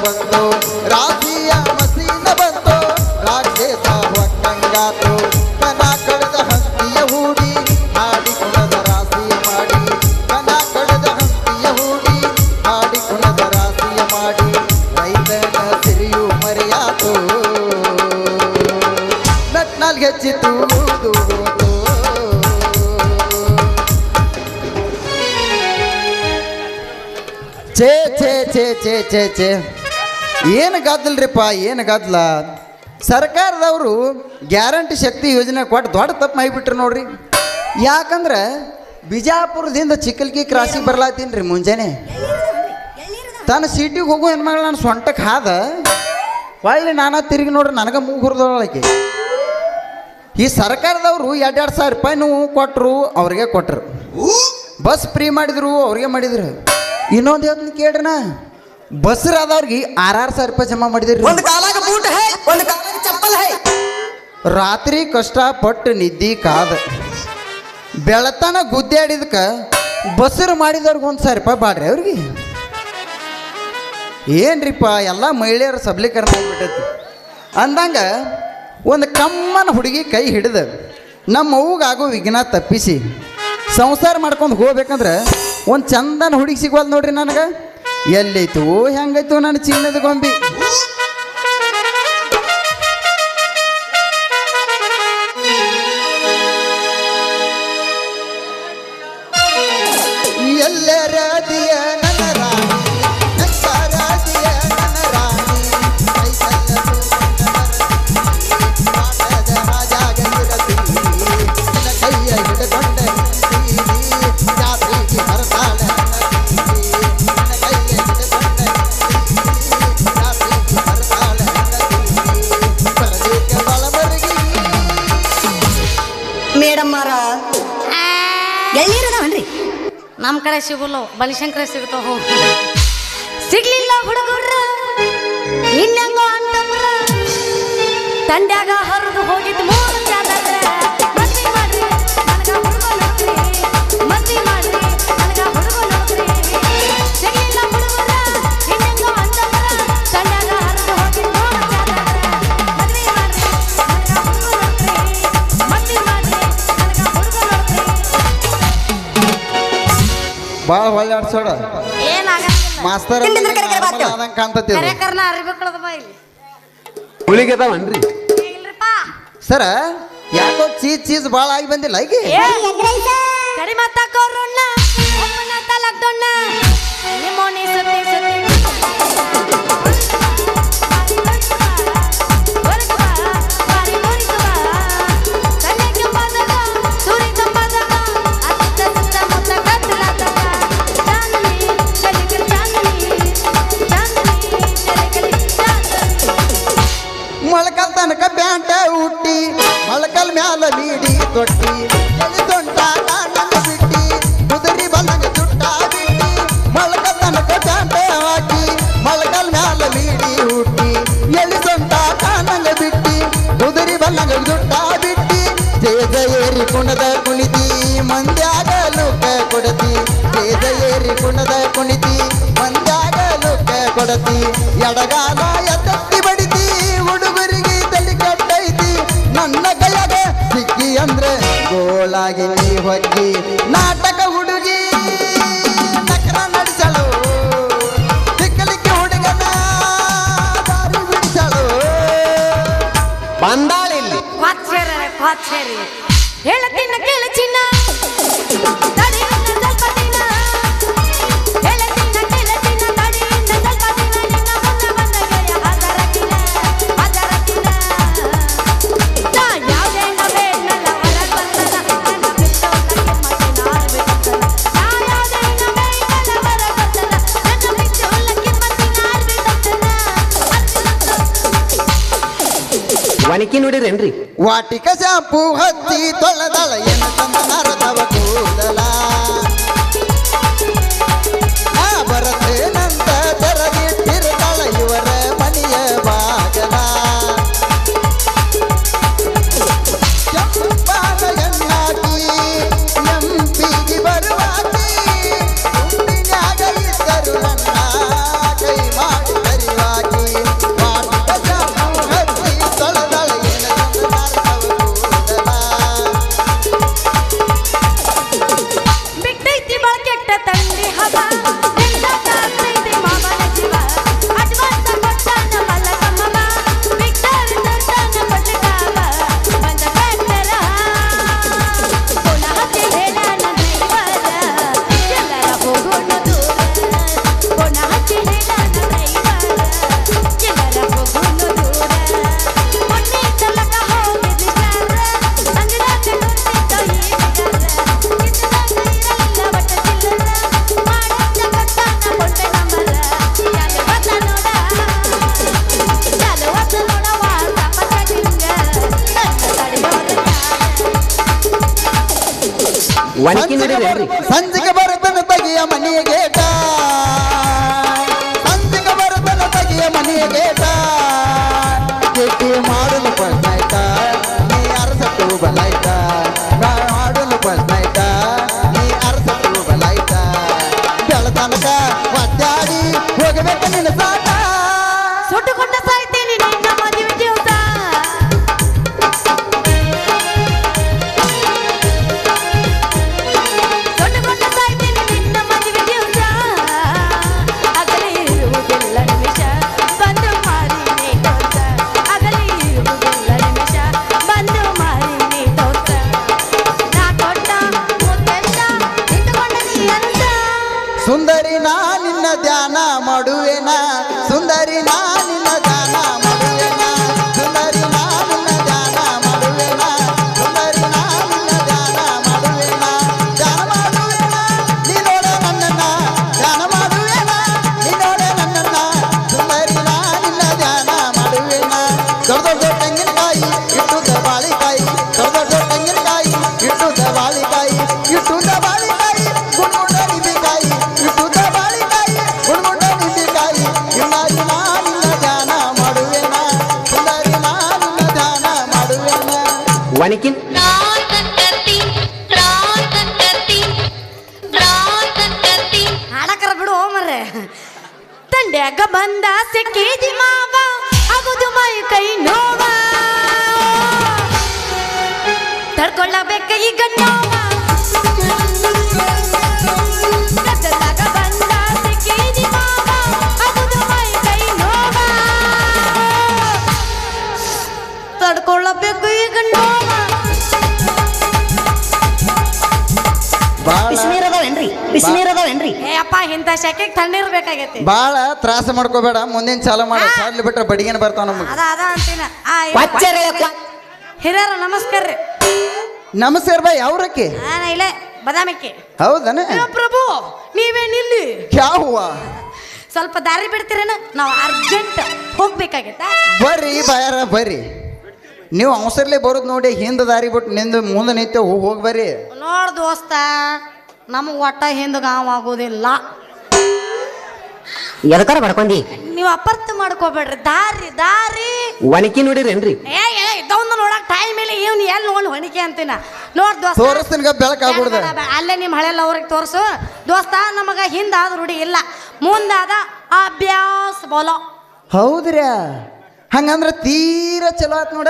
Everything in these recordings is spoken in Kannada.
ಬಂತು ರಾಶಿಯ ಮಸೀನ ಬಂತು ರಾಕ್ಷಸ ಹೊಕ್ಕಂಗಾತು ಕನ ಕಳೆದ ಹಂತಿಯ ಹೂಡಿ ಹಾಡಿ ಕುಣದ ರಾಶಿಯ ಮಾಡಿ ಕನ ಕಳೆದ ಹಂತಿಯ ಹೂಡಿ ಹಾಡಿ ಕುಣದ ರಾಶಿಯ ಮಾಡಿ ರೈತನ ಸಿರಿಯು ಮರೆಯಾತು ನಟ್ನಾಲ್ಗೆ ಹೆಚ್ಚಿತು ಛೇ ಛೇ ಛೇ ಛೇ ಛೇ ಛೇ ಏನು ಗದ್ದಲ್ರಿಪ್ಪ ಏನು ಗದ್ದಲ ಸರ್ಕಾರದವರು ಗ್ಯಾರಂಟಿ ಶಕ್ತಿ ಯೋಜನೆ ಕೊಟ್ಟು ದೊಡ್ಡ ತಪ್ಪು ಮಾಡಿಬಿಟ್ರು ನೋಡ್ರಿ ಯಾಕಂದ್ರೆ ಬಿಜಾಪುರದಿಂದ ಚಿಕ್ಕಲ್ಕಿ ಕ್ರಾಸಿಗೆ ಬರ್ಲಾತೀನಿ ರೀ ಮುಂಜಾನೆ ತನ್ನ ಸಿಟಿಗೆ ಹೋಗೋ ಹೆಣ್ಮಗಳು ನಾನು ಸೊಂಟಕ್ಕೆ ಹಾದ ಒಳ್ಳೆ ನಾನಾ ತಿರುಗಿ ನೋಡ್ರಿ ನನಗೆ ಮೂಗು ಹುರಿದೊಳಗೆ ಈ ಸರ್ಕಾರದವರು 2,000 ರೂಪಾಯಿ ನೀವು ಕೊಟ್ಟರು ಅವ್ರಿಗೆ ಕೊಟ್ಟರು ಬಸ್ ಫ್ರೀ ಮಾಡಿದ್ರು ಅವ್ರಿಗೆ ಮಾಡಿದ್ರು ಇನ್ನೊಂದು ಹೇಳ್ತೀನಿ ಕೇಳ್ರಣ ಬಸ್ರಾದವ್ರಿಗೆ 6,000 ರೂಪಾಯಿ ಜಮಾ ಮಾಡಿದ್ರಿ ಒಂದು ಕಾಲಾಗ ಬೂಟ್ ಹೈ ಒಂದು ಕಾಲಾಗ ಚಪ್ಪಲ್ ಹೈ ರಾತ್ರಿ ಕಷ್ಟಪಟ್ಟು ನಿದ್ದಿ ಕಾದ ಬೆಳತನ ಗುದ್ದಾಡಿದಕ್ಕೆ ಬಸ್ರು ಮಾಡಿದವ್ರಿಗೆ 1,000 ರೂಪಾಯಿ ಬಾಡ್ರಿ ಅವ್ರಿಗೆ ಏನ್ರಿಪ್ಪ ಎಲ್ಲ ಮಹಿಳೆಯರ ಸಬಲೀಕರಣ ಆಗಿಬಿಟ್ಟೈತಿ ಅಂದಂಗ ಒಂದು ಕಮ್ಮನ ಹುಡುಗಿ ಕೈ ಹಿಡಿದು ನಮ್ಮ ಅವ್ಗಾಗೋ ವಿಘ್ನ ತಪ್ಪಿಸಿ ಸಂಸಾರ ಮಾಡ್ಕೊಂಡು ಹೋಗ್ಬೇಕಂದ್ರೆ ಒಂದು ಚಂದನ ಹುಡುಗಿ ಸಿಗೋದು ನೋಡ್ರಿ ನನಗೆ ಎಲ್ಲೈತು ಹೆಂಗೈತು ನನ್ನ ಚಿನ್ನದ ಗೊಂಬಿ ಎಲ್ಲರದಿಯ ನನ್ನ ರಾಣಿ ನಕ್ಕರದಿಯ ನನ್ನ ರಾಣಿ ಕೈಯ ಹಿಡಿಕೊಂಡ ಜಾತ್ರೆಗೆ ಬರತಾಳ ಮೇಡಮ್ಮರ ಎಲ್ಲಿರೋದವನ್ರಿ ನಮ್ಮ ಕಡೆ ಸಿಗಲ್ಲ ಬಲಿಶಂಕರ ಸಿಗ್ತಾವ ಸಿಗ್ಲಿಲ್ಲ ಹುಡುಗರ ಇನ್ನಂಗ ಅಂತಂದ್ರ ತಂಡ್ಯಾಗ ಹರಿದು ಹೋಗಿದ್ದು 3 ಚಾದರ ಮದ್ವಿ ಮಾಡ್ರಿ ನನಗ ಹುಡುಗ ನೋಡ್ರಿ ಮದ್ವಿ ಮಾಡ್ರಿ ನನಗ ಹುಡುಗ ನೋಡ್ರಿ ಸಿಗ್ಲಿಲ್ಲ ಹುಡುಗರ ಇನ್ನಂಗ ಅಂತಂದ್ರ ತಂಡ್ಯಾಗ ಹರಿದು ಹೋಗಿದ್ದು 3 ಚಾದರ ಮದ್ವಿ ಮಾಡ್ರಿ ನನಗ ಹುಡುಗ ನೋಡ್ರಿ ಮದ್ವಿ ಮಾಡ್ರಿ ನನಗ ಹುಡುಗ ನೋಡ್ರಿ ಭಾಳ ಒಳ್ಳೆ ಆಡ್ಸೋಡ ಏನಾಗಲ್ಲ ಮಾಸ್ತರ್ ಆದಂಗೆ ಕಾಣ್ತತಿ ಕರೆಕರ್ನ ಅರಿಬೇಕಳದ ಬಾ ಇಲ್ಲಿ ಹುಳಿಗೆದವನ್ರಿ ಇಲ್ರಿಪ್ಪ ಸರ ಯಾಕೋ ಚೀಸ್ ಭಾಳ ಆಗಿ ಬಂದಿಲ್ಲ ಈಗ ಕಡಿ ಮತ್ತ ಕೊರೋಣ ಒಮ್ಮನ ತಲಕ್ದೊಣ್ಣ ನಿಮೋನಿ ಸುತ್ತಿ ಸುತ್ತಿ ಮೊಳಕಲ್ ತನಕ ಬ್ಯಾಂಟ ಹುಟ್ಟಿ ಮೊಳಕಲ್ ಮ್ಯಾಲ ಬೀಡಿ ತೊಟ್ಟಿ ಎಳಿದೊಂಟ ಕಾಣಂಗ ಬಿಟ್ಟಿ ಕುದುರಿ ಬಲ್ಲಂಗ ಚುಟ್ಟ ಬಿಟ್ಟಿ ಮೊಳಕಲ್ ತನಕ ಬ್ಯಾಂಟ ಹಾಕಿ ಮೊಳಕಲ್ ಮ್ಯಾಲ ಬೀಡಿ ಹುಟ್ಟಿ ಎಳಿದೊಂಟ ಕಾಣಂಗ ಬಿಟ್ಟಿ ಕುದುರಿ ಬಲ್ಲಂಗ ಚುಟ್ಟ ಬಿಟ್ಟಿ ತೇಜ ಏರಿ ಕುಣದ ಕುಣಿತಿ ಮಂದ್ಯಾಗ ಲೋಕ ಕೊಡತಿ ತೇಜ ಏರಿ ಕುಣದ ಕುಣಿತಿ ಮಂದ್ಯಾಗ ಲೋಕ ಕೊಡತಿ ಎಡಗಾಲ ಎತ್ತತ್ತಿ ಬಡಿತಿ ಹುಡುಗರಿಗೆ ತಲೆ ಕಟ್ಟೈತಿ ನನ್ನ ಕೈಯಾಗ ಸಿಕ್ಕಿ ಅಂದ್ರೆ ಗೋಳಾಗಿ ನೀ ಹೊಗ್ಗಿ ನಾಟಕ ಹುಡುಗಿ ನಕರ ನಡೆಸಳು ಸಿಕ್ಕಲಿಕ್ಕೆ ಹುಡುಗನ ದಾರಿ ಬಿಡಿಸಳು ಬಂದಾಳಿಲ್ಲಿ ಕ್ವಾಚೇರಿ ಹೇಳತ್ತಿನ ಕೇಳ ಚಿನ್ನ ತಡೆಯಿಂದ ಸ್ವಲ್ಪ ದಿನ ಹೇಳತ್ತಿನ ಕೇಳ ಚಿನ್ನ ತಡೆಯಿಂದ ಸ್ವಲ್ಪ ದಿನ ನಿನ್ನ ಮುಂದೆ ಬಂದ ಗೆಳೆಯ ಹಜರಕಿನ ನಾ ಯಾವುದೇನ ಬೇಡಲ್ಲ ಹೊರಗೆ ಬಂದಲ್ಲ ನನ್ನ ಬಿಟ್ಟೋದಕ್ಕೆ ಮತ್ತೆ ನಾನು ಬಿಟ್ಟಲ್ಲ ನಾ ಯಾವುದೇನ ಬೇಡಲ್ಲ ಹೊರಗೆ ಬಂದಲ್ಲ ನನ್ನ ಬಿಟ್ಟೋದಕ್ಕೆ ಮತ್ತೆ ನಾನು ಬಿಟ್ಟಲ್ಲ ಒಣಕಿ ನೋಡಿರೇನ್ರಿ ವಾಟಿಕ ಶಾಂಪು ಹಚ್ಚಿ ತೊಳೆದಳ ಎನ್ನ ತಂದ ನರದವ ಕೂದಲ ನಾ ಬರತ್ತೇನಂತ ತೆರಗಿಟ್ಟಿರುತ್ತಾಳ ಇವರ ಮನೆಯ ಬಾಗಲ ಕೆಂಪಾದ ಎಣ್ಣಾಕಿ ಎಂಪಿಗೆ ಬರುವಾಕಿ ಗುಂಡಿನ್ಯಾಗ ಇದ್ದರು ನನ್ನ ಕೈ ಮಾಡಿ ಕರಿ ಒನಕಿ ನೋಡಿರೇನ್ರಿ ಸಂಜಿಗೆ ಬರುತ್ತನ ತಗಿಯ ಮನೆಯ ಗೇಟ ಸಂಜಿಗೆ ಬರುತ್ತನ ತಗಿಯ ಮನೆಯ ಗೇಟ ಕೆಟ್ಟಿ ಮಾಡಲು ಪಸ್ನಾಯ್ತ ನೀ ಅರಸಟ್ಟು ಬಲಾಯ್ತ ಮಾಡಲು ಪಸ್ನಾಯ್ತ ನೀ ಅರಸಟ್ಟು ಬಲಾಯ್ತ ಬೆಳತನಕ ಒದ್ದಾಡಿ ಹೋಗಬೇಕು ನಿನ್ನ ಸಾಟ ಸುಟ್ಟುಕೊಂಡ ಸಾಯ್ತೀನಿ ನಿನ್ನ ಮದುವೆ ದಿವಸ ಸುಟ್ಟುಕೊಂಡ ಸಾಯ್ತೀನಿ ನಿನ್ನ ಮದುವೆ ದಿವಸ ಅಗಲಿ ಇರುವುದಿಲ್ಲ ನಿಮಿಷ ಬಂದು ಮಾರಿ ನೀ ತೋರ್ಸ ಅಗಲಿ ಇರುವುದಿಲ್ಲ ನಿಮಿಷ ಬಂದು ಮಾರಿ ನೀ ತೋರ್ಸ ನಾ ಕೊಟ್ಟ ಮುತ್ತೆಲ್ಲ ಇಟ್ಟುಕೊಂಡ ನೀ ಅನುಸ ಸುಂದರಿ ನಾ ನಿನ್ನ ಧ್ಯಾನ ಮಾಡುವೆನ ಸುಂದರಿ ನಾ ನಿನ್ನ ಧ್ಯಾನ ಮಾಡುವೆನ ಸುಂದರಿ ನಾ ನಿನ್ನ ಧ್ಯಾನ ಮಾಡುವೆನ ಸುಂದರಿ ನಾ ನಿನ್ನ ಧ್ಯಾನ ಮಾಡುವೆನ ಧ್ಯಾನ ಮಾಡುವೆನ ನೀನೋಡೆ ನನ್ನನ್ನ ಧ್ಯಾನ ಮಾಡುವೆನ ನೀನೋಡೆ ನನ್ನನ್ನ ಸುಂದರಿ ನಾ ನಿನ್ನ ಧ್ಯಾನ ಮಾಡುವೆನ ದೊಡ್ಡ ದೊಡ್ಡ ತೆಂಗಿನಕಾಯಿ ಇಟ್ಟುದ ಬಾಳಿಕಾಯಿ ದೊಡ್ಡ ದೊಡ್ಡ ತೆಂಗಿನಕಾಯಿ ಇಟ್ಟುದ ಬಾಳಿಕಾಯಿ ಇಟ್ಟುದ ಬಾಳಿಕಾಯಿ ಗುಂಡುಂಡ ನಿಂಬೆಕಾಯಿ ಇಟ್ಟುದ ಬಾಳಿಕಾಯಿ ಗುಂಡುಂಡ ನಿಂಬೆಕಾಯಿ ಸುಂದರಿ ನಾ ನಿನ್ನ ಧ್ಯಾನ ಮಾಡುವೆನ ಸುಂದರಿ ನಾ ನಿನ್ನ ಧ್ಯಾನ ಮಾಡುವೆನ ಒನಕಿ ಹಾಡಕರ ಬಿಡು ಮರ್ರೆ ತಂಡ್ಯಾಗ ಬಂದ ಸಿಕ್ಕಿದಿ ಮಾವ ಆಗುದು ಮೈ ಕೈ ನೋವ ತಡ್ಕೊಳ್ಳಬೇಕ ಈಗ ನೋವ ಗದ್ದಲಾಗ ಬಂದ ಸಿಕ್ಕಿದಿ ಮಾವ ಆಗುದು ಮೈ ಕೈ ನೋವ ತಡ್ಕೊಳ್ಳಬೇಕು ಈಗ ನೋವ ಬಿಸಿನೀರದವೇನ್ರಿ ಏ ಅಪ್ಪ ಇಂಥ ಶೆಕೆಗೆ ತಣ್ಣೀರ್ ಬೇಕಾಗೈತಿ ಭಾಳ ತ್ರಾಸ ಮಾಡ್ಕೋಬೇಡ ಮುಂದಿನ ಚಾಲು ಮಾಡ ಸಾಡ್ಲಿ ಬಿಟ್ರೆ ಬಡಿಗೆನ ಬರ್ತಾವ ನಮಗೆ ಅದ ಅಂತೀನ ಹಿರಿಯರ ನಮಸ್ಕಾರ ರೀ ನಮಸ್ಕಾರ ಬಾಯ್ ಯಾವ್ರಕ್ಕೆ ನಾನು ಇಲ್ಲೇ ಬದಾಮಿಕ್ಕೆ ಹೌದನ ಅಯ್ಯೋ ಪ್ರಭು ನೀವೇನಿಲ್ಲಿ ಯಾವ ಸ್ವಲ್ಪ ದಾರಿ ಬಿಡ್ತೀರೇನ ನಾವು ಅರ್ಜೆಂಟ್ ಹೋಗ್ಬೇಕಾಗೈತಾ ಬರ್ರಿ ಬಾಯಾರ ಬರ್ರಿ ನೀವು ಅವಸರ್ಲೆ ಬರೋದು ನೋಡಿ ಹಿಂದೆ ದಾರಿ ಬಿಟ್ಟು ನಿಂದು ಮುಂದೆ ನಿಂತೆ ಹೋಗಿ ಬರ್ರಿ ನೋಡ್ ದೋಸ್ತ ನಮಗೆ ಒಟ್ಟ ಹಿಂದೆ ಗಾವ್ ಆಗೋದಿಲ್ಲ ಎದಕಾರ ಬಡ್ಕೊಂಡಿ ನೀವು ಅಪಾರ್ಥ ಮಾಡ್ಕೋಬೇಡ್ರಿ ದಾರಿ ದಾರಿ ಒನಕಿ ನೋಡಿರೇನ್ರಿ ಇದೊಂದು ನೋಡಕ್ ಟೈಮ್ ಇಲ್ಲ ಇವ್ನು ಎಲ್ಲಿ ನೋಡಿ ಹೊಣಿಕೆ ಅಂತೀನ ನೋಡ್ ದೋಸ್ತ ತೋರಿಸ್ತೀನಿಗ ಬೆಳಕಾಗ್ಬಿಡ್ದ ಬೇಡ, ಬೇಡ, ಅಲ್ಲೇ ನಿಮ್ಮ ಹಳೆಲ್ಲ ಅವ್ರಿಗೆ ತೋರಿಸು ದೋಸ್ತ ನಮಗ ಹಿಂದಾದ ರೂಢಿ ಇಲ್ಲ ಮುಂದಾದ ಅಭ್ಯಾಸ ಬೋಲೋ ಹೌದ್ರ್ಯಾ ಹಂಗಂದ್ರ ತೀರಾ ಚಲೋ ಆತ್ ನೋಡ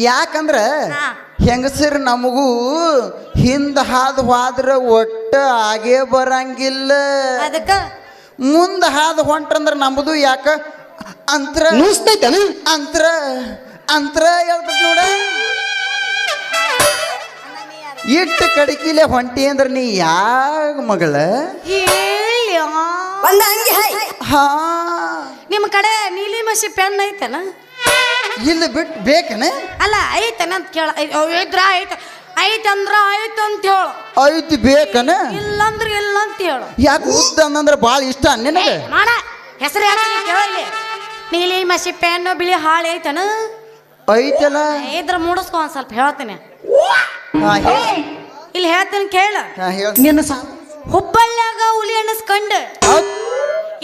ಯಾಕಂದ್ರ ಹಾ. ಹೆಂಗಸರು ನಮಗೂ ಹಿಂದ ಹಾದು ಹೋದ್ರ ಒಟ್ಟ ಆಗೇ ಬರಂಗಿಲ್ಲ ಅದಕ್ಕ ಮುಂದ ಹಾದು ಹೊಂಟ್ರಂದ್ರ ನಮ್ಮದು ಯಾಕ ಅಂತ್ರ ನುಸ್ತೈತನ ಅಂತ್ರ ಅಂತ್ರ ಹೇಳ್ತದ ನೋಡ ಇಟ್ಟು ಕಡಿಕಿಲೆ ಹೊಂಟಿ ಅಂದ್ರ ನೀ ಯಾಗ ಮಗಳ ಹೇಳಿ ಒಂದ ಅಂಗಿ ಹೈ ಹಾ ನಿಮ್ಮ ಕಡೆ ನೀಲಿ ಮಸಿ ಪೆನ್ ಐತೆನ ಇಲ್ಲಿ ಬಿಟ್ಟು ಬೇಕನ ಅಲ್ಲ ಐತೆನ ಅಂತ ಕೇಳ ಇದ್ರ ಐತೆ ಐತಂದ್ರ ಐತ ಅಂತ ಹೇಳು ಐತಿ ಬೇಕನ ಇಲ್ಲಂದ್ರ ಇಲ್ಲ ಅಂತ ಹೇಳು ಯಾಕೆ ಉದ್ದ ಅಂದ್ರ ಭಾಳ ಇಷ್ಟ ನಿನಗೆ ಮಾಡ ಹೆಸರು ಹೇಳ್ತೀನಿ ಕೇಳಿ ನೀಲಿ ಮಸಿ ಪೆನ್ ಬಿಳಿ ಹಾಳೆ ಐತೆನ ಐತಲ್ಲ ಇದ್ರ ಮೂಡಿಸ್ಕೊ ಒಂದ್ ಸ್ವಲ್ಪ ಹೇಳ್ತೀನಿ ಹಾ ಹೇಳ ಇಲ್ಲಿ ಹೇಳ್ತೀನಿ ಕೇಳ ಹಾ ಹೇಳ ನಿನ್ನ ಹುಬ್ಬಳ್ಳಿಯಾಗ ಹುಲಿ ಅನ್ನಿಸ್ಕೊಂಡ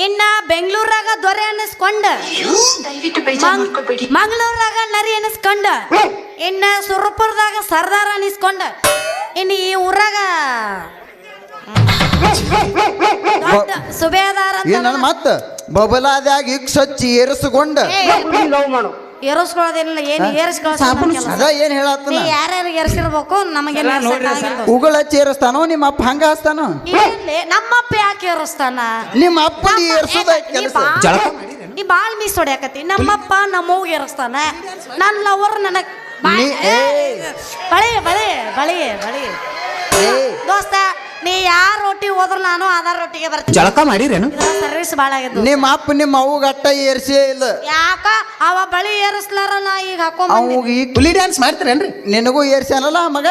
ಇನ್ನ ಬೆಂಗಳೂರಾಗ ದೊರೆ ಅನ್ನಿಸ್ಕೊಂಡ ಮಂಗಳೂರಾಗ ನರಿ ಅನ್ನಿಸ್ಕೊಂಡ ಇನ್ನ ಸುರಪುರದಾಗ ಸರ್ದಾರ ಅನ್ನಿಸ್ಕೊಂಡ ಇನ್ನು ಈ ಊರಾಗ ದೊಡ್ಡ ಸುಬೇದಾರ ಏನ್ ನನ್ನ ಮತ್ತ ಬಬಲಾದ್ಯಾಗ ಇಕ್ ಸಚ್ಚಿ ಏರಿಸ್ಕೊಂಡ ಏರಿಸ್ಕೊಳ್ಳೋದೇನಿಲ್ಲ ಏನು ಅದ ಏನ್ ಹೇಳತ್ತನ ಯಾರ್ಯಾರು ಏರಿಸಿರ್ಬೇಕು ನಮಗೆ ಉಗಳ ಹಚ್ಚಿ ಏರಿಸ್ತಾನೋ ನಿಮ್ಮ ಅಪ್ಪ ಹಂಗ ಹಚ್ತಾನೋ ನಮ್ಮಪ್ಪ ಯಾಕೆ ಏರಿಸ್ತಾನ ನಿಮ್ಮ ಅಪ್ಪ ನೀ ಏರ್ಸೋದ ಕೆಲಸ ನೀ ಬಾಳ್ ಮೀಸ್ ಹೊಡ್ಯಾಕತಿ ನಮ್ಮಪ್ಪ ನಮ್ಮವ್ಗ ಏರಿಸ್ತಾನ ನನ್ನ ಲವರ್ ನನಗ್ ಬಳಿ ಬಳಿ ಬಳಿ ಬಳಿ ದೋಸ್ತ ನೀ ಯಾರ ರೊಟ್ಟಿ ಹೋದ್ರ ನಾನು ಅದ ರೊಟ್ಟಿಗೆ ಬರ್ತೀನಿ ಜಳಕ ಮಾಡಿರೇನು ಸರ್ವಿಸ್ ಭಾಳ ಆಗಿದ್ದು ನಿಮ್ಮ ಅಪ್ಪ ನಿಮ್ಮ ಅವ್ಗ ಅಟ್ಟ ಏರ್ಸೇ ಇಲ್ಲ ಯಾಕ ಅವ ಬಳಿ ಏರಿಸ್ಲಾರ ನಾ ಈಗ ಹಾಕೊಂಡ್ ಅವಾಗ ಈಗ ಹುಲಿ ಡ್ಯಾನ್ಸ್ ಮಾಡ್ತೀರೇನ್ರಿ ನಿನಗೂ ಏರ್ಸ್ಯಾನಲ್ಲ ಆ ಮಗ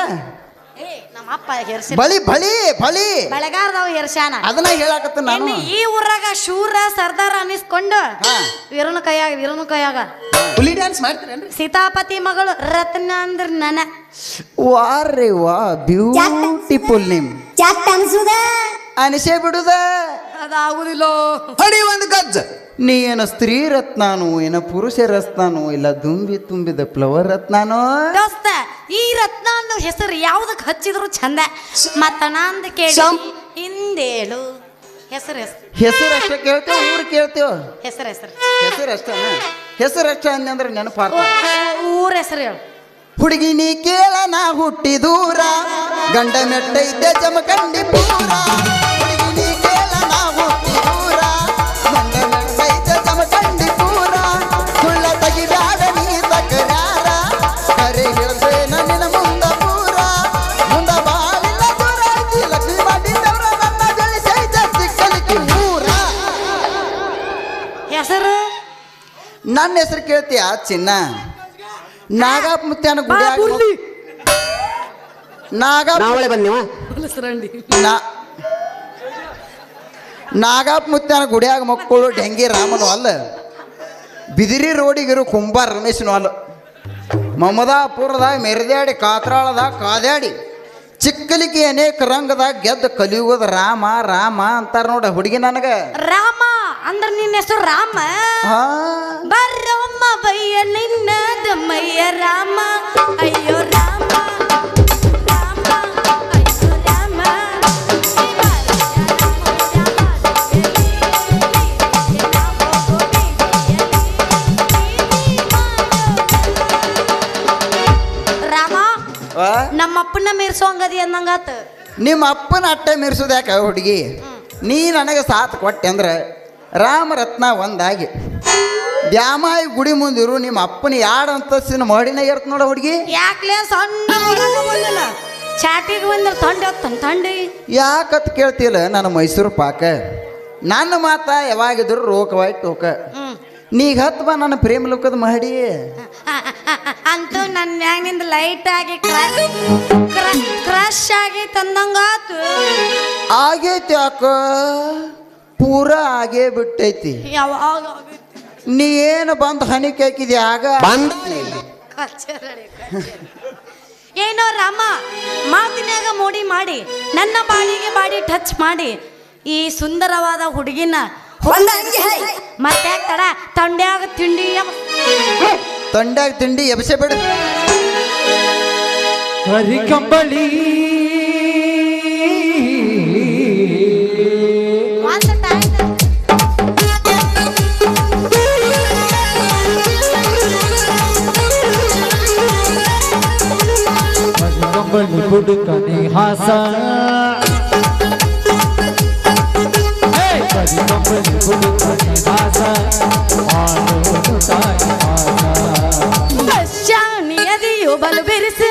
ನಮ್ಮ ಅಪ್ಪ ಹೆರ್ಸಿ ಬಳಿ ಬಳಿ ಬಳಿ ಬೆಳಗಾರದವ್ ಹೆರ್ಸ್ಯಾನ. ಅದನ್ನ ಹೇಳಾಕತ್ತ ನಾನು. ಇನ್ನು ಈ ಊರಾಗ ಶೂರ ಸರ್ದಾರ ಅನಿಸ್ಕೊಂಡು ಹಾ. ವೀರನ ಕೈಯಾಗ ಹುಲಿ ಡ್ಯಾನ್ಸ್ ಮಾಡ್ತೀರೇನ್ರಿ? ಸೀತಾಪತಿ ಮಗಳು ರತ್ನ ಅಂದ್ರ ನನ ವಾರ್ರಿ ವಾ ಬ್ಯೂಟಿಫುಲ್ ನಿಮ್ ಚಾಟ್ ಅನ್ಸುದ ಅನಿಸೇ ಬಿಡುದ ಅದಾಗುದಿಲ್ಲ. ಹಡಿ ಒಂದು ಗಜ್ಜ. ನೀ ಏನ ಸ್ತ್ರೀ ರತ್ನಾನು ಏನ ಪುರುಷ ರತ್ನಾನು ಇಲ್ಲ ತುಂಬಿದ ಫ್ಲವರ್ ರತ್ನಾನು. ದೋಸ್ತ ಈ ರತ್ನ ಅನ್ನೋ ಹೆಸರು ಯಾವ್ದಕ್ ಹಚ್ಚಿದ್ರು ಚಂದ. ಮತ್ತ ನಂದು ಕೇಳಿ ಹಿಂದೇಳು ಹೆಸರು ಹೆಸರು ಅಷ್ಟೇ ಕೇಳ್ತೇವ, ಊರು ಕೇಳ್ತೇವ. ಹೆಸರು ಹೆಸರು ಅಷ್ಟೇ ಹೆಸರು ಅಷ್ಟೇ ಅಂದ್ರೆ ನೆನಪಾರ್ತ. ಊರ ಹೆಸರು ಹೇಳು. ಹುಡುಗಿ ನೀ ಕೇಳ ನಾ ಹುಟ್ಟಿ ದೂರ, ಗಂಡ ಮೆಟ್ಟೈತೆ ಜಮಖಂಡಿ ಪೂರ. ಹುಡುಗಿ ನೀ ಕೇಳ ನಾ ಹುಟ್ಟಿ ದೂರ, ಗಂಡ ಮೆಟ್ಟೈತೆ ಜಮಖಂಡಿ ಪೂರ. ಸುಳ್ಳ ತೆಗಿಬ್ಯಾಡ ನೀ ತಕರಾರ, ಕರೆ ಹೇಳ್ಬೇನ ನಿನ್ನ ಮುಂದ ಪೂರ. ಮುಂದ ಬಾಳಿಲ್ಲ ದೂರ ಐತಿ ಲಕ್ಷ್ಮಿ ಮಾಡಿದವ್ರ, ನನ್ನ ಗಳಿಸೈತೆ ಸಿಕ್ಕಲಿಕ್ಕಿ ಊರ. ಹೆಸರು ನನ್ನ ಹೆಸರು ಕೇಳ್ತೀಯ ಚಿನ್ನ? ನಾಗಪ್ಪ ಮುತ್ಯಾನ ಗುಡಿ ನಾವಳೆ ಬಂದಿವ ನಾಗಪ್ಪ ಮುತ್ಯಾನ ಗುಡಿಯಾಗ ಮಕ್ಕಳು ಡೆಂಗಿ ರಾಮನು ಅಲ್ಲ, ಬಿದಿರಿ ರೋಡಿಗಿರು ಕುಂಬಾರ ರಮೇಶನು ಅಲ್ಲ. ಮಮದಾಪುರದಾಗ ಮೆರೆದಾಡಿ ಕಾತ್ರಾಳದಾಗ ಕಾದಾಡಿ ಚಿಕ್ಕಲಿಗೆ ಅನೇಕ ರಂಗದಾಗ ಗೆದ್ದ ಕಲಿಯುಗದ ರಾಮ ರಾಮ ಅಂತಾರ ನೋಡ ಹುಡುಗಿ ನನಗ. ರಾಮ ಅಂದ್ರ ನಿನ್ನ ಹೆಸರು ರಾಮ? ಹಾ ಬರ್ರಮ್ಮ ಬಯ್ಯ ನಿನ್ನ ದಮ್ಮಯ್ಯ ರಾಮ. ಅಯ್ಯೋ ರಾಮ ರಾಮ ಅಯ್ಯೋ ರಾಮ. ರಾಮ ನಮ್ಮಪ್ಪನ ಮೀರ್ಸೋಂಗದಿ ಅಂದಂಗಾತ. ನಿಮ್ಮ ಅಪ್ಪನ ಅಟ್ಟೆ ಮೀರ್ಸೋದು ಯಾಕೆ ಹುಡುಗಿ? ನೀ ನನಗೆ ಸಾಥ್ ಕೊಟ್ಟೆ ಅಂದ್ರೆ ರಾಮರತ್ನ ಒಂದಾಗಿ ದ್ಯಾಮಾಯಿ ಗುಡಿ ಮುಂದಿರು ನಿಮ್ಮ ಅಪ್ಪನ ಯಾಡ್ ಅಂತಸ್ತಿನ ಮಡಿನಾಗ ಇರ್ತ ನೋಡ ಹುಡುಗಿ. ಯಾಕ್ಲೇ ಸಣ್ಣ ಬಂದಿಲ್ಲ ಚಾಟಿಗೆ ಬಂದ್ರೆ ತಂಡಿ ಯಾಕತ್ ಕೇಳ್ತಿಲ್ಲ ನನ್ನ ಮೈಸೂರು ಪಾಕ. ನನ್ನ ಮಾತ ಯಾವಾಗಿದ್ರು ರೋಕವಾಯ್ ಟೋಕ. ನೀಗ ಹತ್ ಬಾ ನನ್ನ ಪ್ರೇಮ ಲೋಕದ ಮಹಡಿ. ಅಂತೂ ನನ್ನ ಮ್ಯಾಗಿನಿಂದ ಲೈಟ್ ಆಗಿ ಕ್ರಶ್ ಆಗಿ ತಂದಂಗಾತು. ಆಗೈತಿ ಯಾಕ ಪೂರ ಆಗೇ ಬಿಟ್ಟೈತಿ. ಯಾವಾಗ ನೀ ಏನು ಬಂದು ಹನಿಕೆ ಹಾಕಿದಿ ಆಗ ಬಂದ ಏನೋ ರಾಮ ಮಾತಿನಾಗ ಮೋಡಿ ಮಾಡಿ ನನ್ನ ಬಾಡಿಗೆ ಬಾಡಿ ಟಚ್ ಮಾಡಿ ಈ ಸುಂದರವಾದ ಹುಡುಗಿನ ಒಂದ ಅಂಗಿ ಹೈ ಮತ್ತೆ ತಡ ತಂಡ್ಯಾಗ ತಿಂಡಿ ತಂಡ್ಯಾಗ ತಿಂಡಿ ಎಬ್ಸೆ ಬಿಡು. ಕಂಬಳಿ ಕಂಬಳಿ ಬುಡುಕನೆ ಹಾಸ ಕಂಬಳಿ ಬುಡುಕನೆ ಹಾಸ ಶಾಣಿಯದಿಯು ಬಲು ಬೆರೆಸ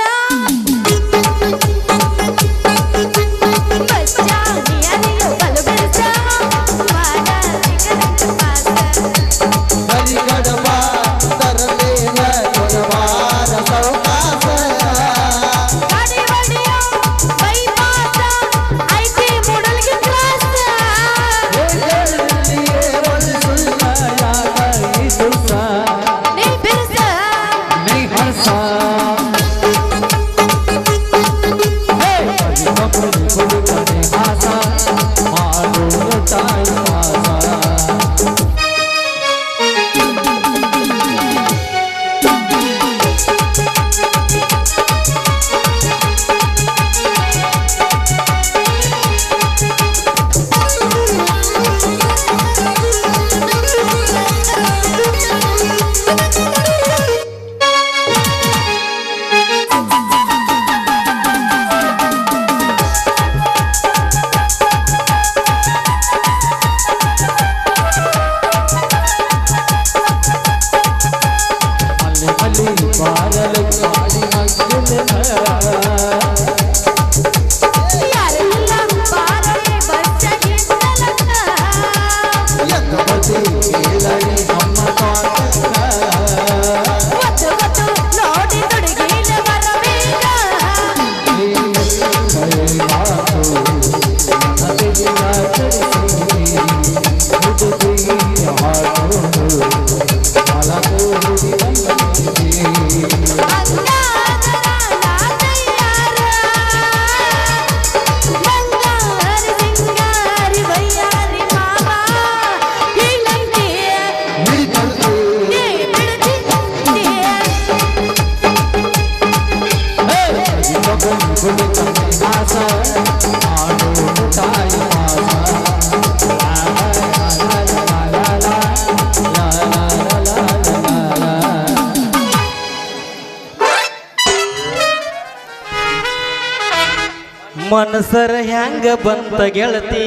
ಮನಸರ ಹ್ಯಾಂಗ ಬಂತ ಗೆಳತಿ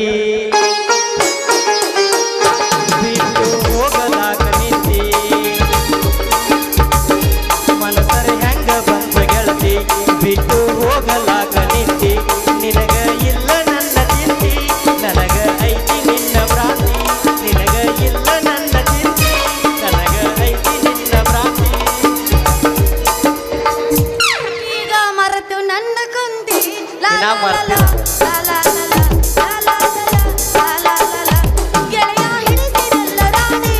ಬಿಟ್ಟು ಹೋಗಲಾಗ ನಿಂತಿ ಮನಸರ ಹ್ಯಾಂಗ ಬಂತ ಗೆಳತಿ ಬಿಟ್ಟು ಹೋಗಲಾಗ ನಿಂತಿ ನಿನಗ ಇಲ್ಲ ನನ್ನ ಚಿಂತಿ ನನಗ ಐತಿ ನಿನ್ನ ಭ್ರಾಂತಿ ನಿನಗ ಇಲ್ಲ ನನ್ನ ಚಿಂತಿ ನನಗ ಐತಿ ನಿನ್ನ ಭ್ರಾಂತಿ ಈಗ ಮರೆತು ನನ್ನ ಕುಂತಿ ಲಾ ದಿನ ಲಾ ಮರ್ತೆ. ಲಾ ಲಾ ಲಾ ಲಾ ಲಾ ಲಾ ಲಾ ಲಾ ಲಾ. ಗೆಳೆಯ ಹಿಡಿದಿರಲ್ಲ ರಾಣಿ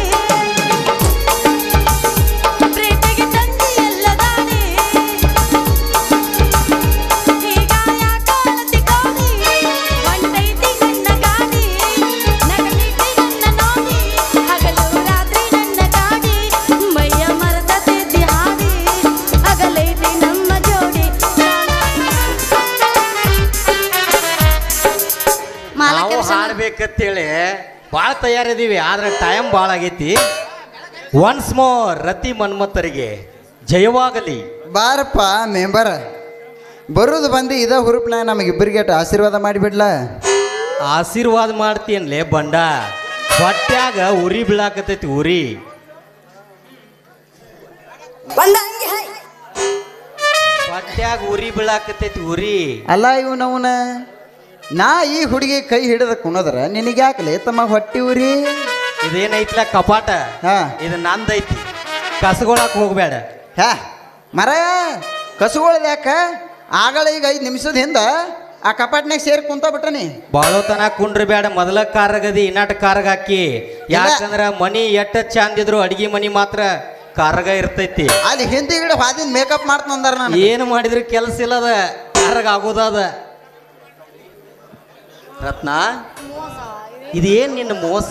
ಪ್ರೀತಿಗೆ ತಂದಿಯಲ್ಲ ದಾಣಿ ಈಗ ಯಾಕಾಳತಿ ಗೋಣಿ ಒಂಟೈತಿ ನನ್ನ ಗಾಡಿ ನಗಲಿತಿ ನನ್ನ ನೋಡಿ ಹಗಲು ರಾತ್ರಿ ನನ್ನ ಗಾಡಿ ಮೈಯ ಮರೆತೈತಿ ಹಾಡಿ ಹಗಲೈತಿ ನಮ್ಮ ಜೋಡಿ ನಾವು ಹಾಡ್ಬೇಕಂತೇಳಿ ಭಾಳ ತಯಾರಿದೀವಿ ಆದ್ರೆ ಟೈಮ್ ಭಾಳ ಆಗೈತಿ ಒನ್ಸ್ ಮೋರ್ ರತಿ ಮನ್ಮಥರಿಗೆ ಜಯವಾಗಲಿ. ಬಾರಪ್ಪ ಮೆಂಬರ ಬರೋದು ಬಂದು ಇದ ಹುರುಪ್ನ ನಮಗಿಬ್ಬರಿಗೆ ಆಶೀರ್ವಾದ ಮಾಡಿಬಿಡ್ಲ. ಆಶೀರ್ವಾದ ಮಾಡ್ತೀಯನ್ಲೇ ಬಂಡ ಹೊಟ್ಯಾಗ ಉರಿ ಬೀಳಾಕತೈತಿ ಉರಿ ಒಂದಂಗಿ ಹೈ ಹೊಟ್ಯಾಗ ಉರಿ ಬೀಳಾಕತೈತಿ ಉರಿ. ಅಲ್ಲ ಇವನವನ ನಾ ಈ ಹುಡುಗಿ ಕೈ ಹಿಡಿದ ಕುಣದ್ರ ನಿನಗ್ಯಾಕಲೆ ತಮ್ಮ ಹೊಟ್ಟಿ ಉರಿ? ಇದೇನೈತ್ಲ ಕಪಾಟ ಹಾ ಇದು ನಂದೈತಿ ಕಸಗೊಳಕ್ ಹೋಗ್ಬೇಡ. ಹ್ಯಾ ಮರ ಕಸುಗೊಳ್ದ ಯಾಕ ಆಗಳ ಈಗ 5 ನಿಮಿಷದ ಹಿಂದ ಆ ಕಪಾಟ್ನಾಗ ಸೇರಿ ಕುಂತ ಬಿಟ್ಟನಿ. ಬಾಳೋತನ ಕುಂಡ್ರ ಬೇಡ ಮೊದಲ ಕಾರ್ಗದಿ ಇನ್ನಾಟ ಕಾರ್ಗ ಹಾಕಿ ಯಾಕಂದ್ರ ಮನಿ ಎಟ್ಟ ಚಂದಿದ್ರು ಅಡಿಗೆ ಮನಿ ಮಾತ್ರ ಕಾರ್ಗ ಇರ್ತೈತಿ. ಅಲ್ಲಿ ಹಿಂದಿಗಡೆ ಹಾದಿನ ಮೇಕಪ್ ಮಾಡ್ತಂದಾರ ನಾನು. ಏನು ಮಾಡಿದ್ರು ಕೆಲಸ ಇಲ್ಲದ ಕಾರ್ಗ ಆಗೋದದ. ರತ್ನ ಇದೇನ್ ನಿನ್ನ ಮೋಸ?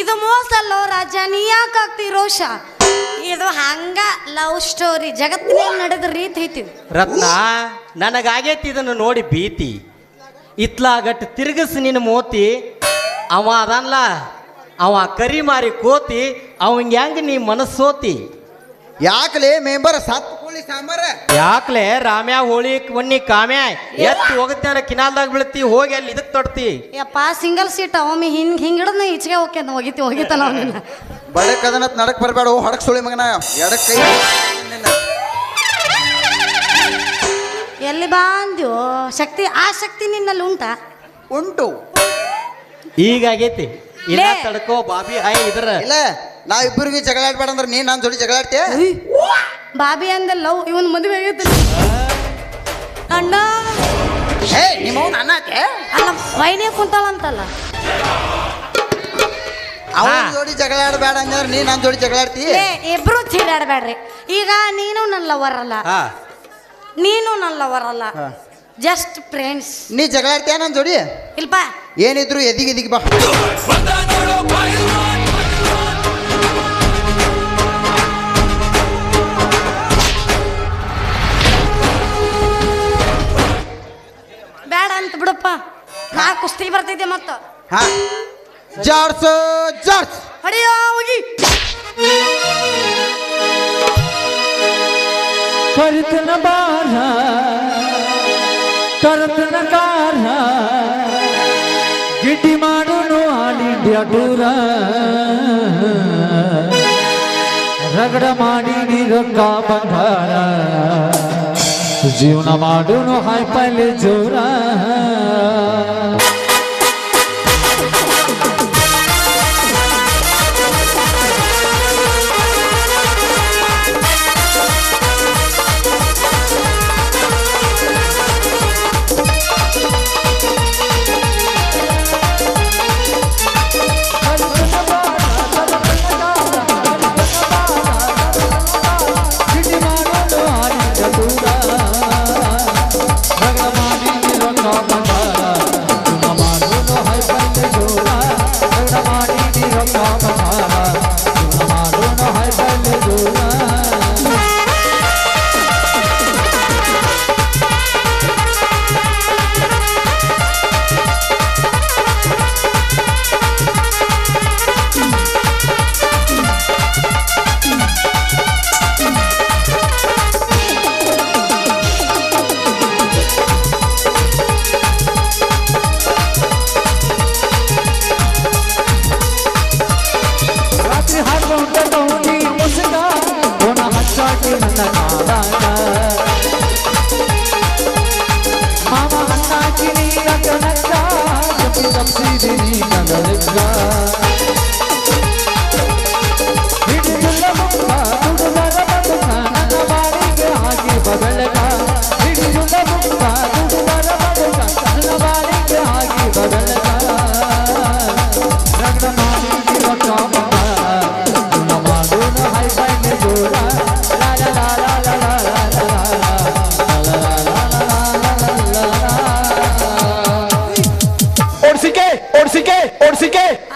ಇದು ಮೋಸ ಅಲ್ಲೋ ರಾಜ, ನೀ ಯಾಕೆ ಆಗ್ತಿ ರೋಷ? ಇದು ಹಂಗ ಲವ್ ಸ್ಟೋರಿ ಜಗತ್ತಿನಲ್ಲಿ ನಡೆದ ರೀತಿ ಐತಿ. ರತ್ನ ನನಗಾಗೈತಿ ಇದನ್ನು ನೋಡಿ ಭೀತಿ ಇತ್ಲಾಗಟ್ ತಿರುಗಿಸಿ ನಿನ್ನ ಮೋತಿ. ಅವ ಅದನ್ಲ ಅವ ಕರಿ ಮಾರಿ ಕೋತಿ ಅವಂಗ ಹೆಂಗ ನೀ ಮನಸ್ಸೋತಿ. ಯಾಕಲೆ ಮೆಂಬರ್ ಸತ್ ಕೋಳಿ ಸಾಂಬಾರ ಯಾಕ್ಲೆ ರಾಮ್ಯಾ ಹೋಳಿ ಒನ್ನಿ ಕಾಮ್ಯಾ ಎತ್ತಿ ಹೋಗುತ್ತೆ ಕಿನಾಲ್ದಾಗ ಬೀಳ್ತಿ ಹೋಗಿ ಅಲ್ಲಿ ಇದಕ್ ತೊಡ್ತಿ. ಯಪ್ಪ ಸಿಂಗಲ್ ಸೀಟ್ ಒಮ್ಮೆ ಹಿಂಗ್ ಹಿಡಿದ್ ಈಚೆಗೆ ಹೋಗಿತಾನ ಅವನಿಲ್ಲ. ಬಡಕ್ ಅದನ್ನ ನಡಕ್ ಬರಬೇಡ ಹೊಡಕ್ ಸುಳಿ ಮಗನ ಎಡಕ್ ಕೈ ಎಲ್ಲಿ ಬಾಂದ್ಯೋ ಶಕ್ತಿ? ಆ ಶಕ್ತಿ ನಿನ್ನಲ್ಲಿ ಉಂಟಾ? ಉಂಟು. ಈಗ ಆಗೈತಿ ಇಲ್ಲ ಲೇ. ತಡ್ಕೋ ಬಾಬಿ ಹಾಯ್ ಇದ್ರ ಇಲ್ಲ ನಾವ್ ಇಬ್ಬರಿಗೆ ಜಗಳ ಆಡ್ಬೇಡ ಅಂದ್ರೆ ನೀನ್ ನನ್ನ ಜೋಡಿ ಜಗಳ ಆಡ್ತೀಯ? ಬಾಬಿ ಅಂದ ಲವ್ ಇವನ್ ಮದುವೆ ಆಗೈತಿ ಅಣ್ಣ. ಹೇ ನಿಮ್ಮ ನನ್ನ ಅಲ್ಲ ವೈನೇ ಕುಂತಾಳಂತಲ್ಲ. ಅವನ ಹಾ. ಜೋಡಿ ಜಗಳ ಆಡಬೇಡ ಅಂದ್ರೆ ನೀನ್ ನನ್ನ ಜೋಡಿ ಜಗಳ ಆಡ್ತೀಯ? ಏ ಇಬ್ರು ಚೀಡಾಡ್ಬೇಡ್ರಿ. ಈಗ ನೀನು ನನ್ನ ಲವರ್ ಅಲ್ಲ, ಹಾ ನೀನು ನನ್ನ ಲವರ್ ಅಲ್ಲ, ಜಸ್ಟ್ ಫ್ರೆಂಡ್ಸ್. ನೀ ಜಗಳ ಆಡ್ತೀಯ ನನ್ನ ಜೋಡಿ? ಇಲ್ಪ ಏನಿದ್ರು ಎದಿಗೆ ಬಾ. ಬೇಡ ಅಂತ ಬಿಡಪ್ಪ, ನಾ ಕುಸ್ತಿ ಬರ್ತೈತೆ ಮತ್ತ. ಹಾ ಜಾರ್ಸ್ ಜಾರ್ಸ್ ಹೊಡಿಯೋ ಹೋಗಿ. ಕರಿತನ ಬಾರ ಕರತನ ಕಾರ ಗಿಡ್ಡಿ ಮಾಡೋನು ಆಲ್ ಇಂಡಿಯಾ ಟೂರ ರಗಡ ಮಾಡಿ ರೊಕ್ಕ ಬಂಗಾರ ಜೀವನ ಮಾಡೋನು ಹೈಪಲ್ಲಿ ಜೋರ ಜೋರ ಲಾ ಲಾ ಲಾ ಲಾ ಲಾ ಲಾ ಲಾ ಲಾ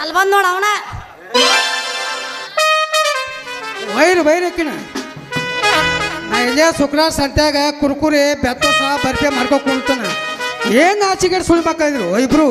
ಅಲ್ಲಿ ಬಂದ್ ನೋಡ ಅವನ ವೈರಕ್ಕಿನ ನಾ ಇಲ್ಲೇ ಶುಕ್ರವಾರ ಸಂತ್ಯಾಗ ಕುರ್ಕುರಿ ಬೆತ್ತಸ ಬರ್ಫಿ ಮಾಡ್ಕೊ ಕುಂತಾನ ಏನು ಆಚೆಗಡೆ ಸುಳ್ಬೇಕಾದ್ರು ಇಬ್ರು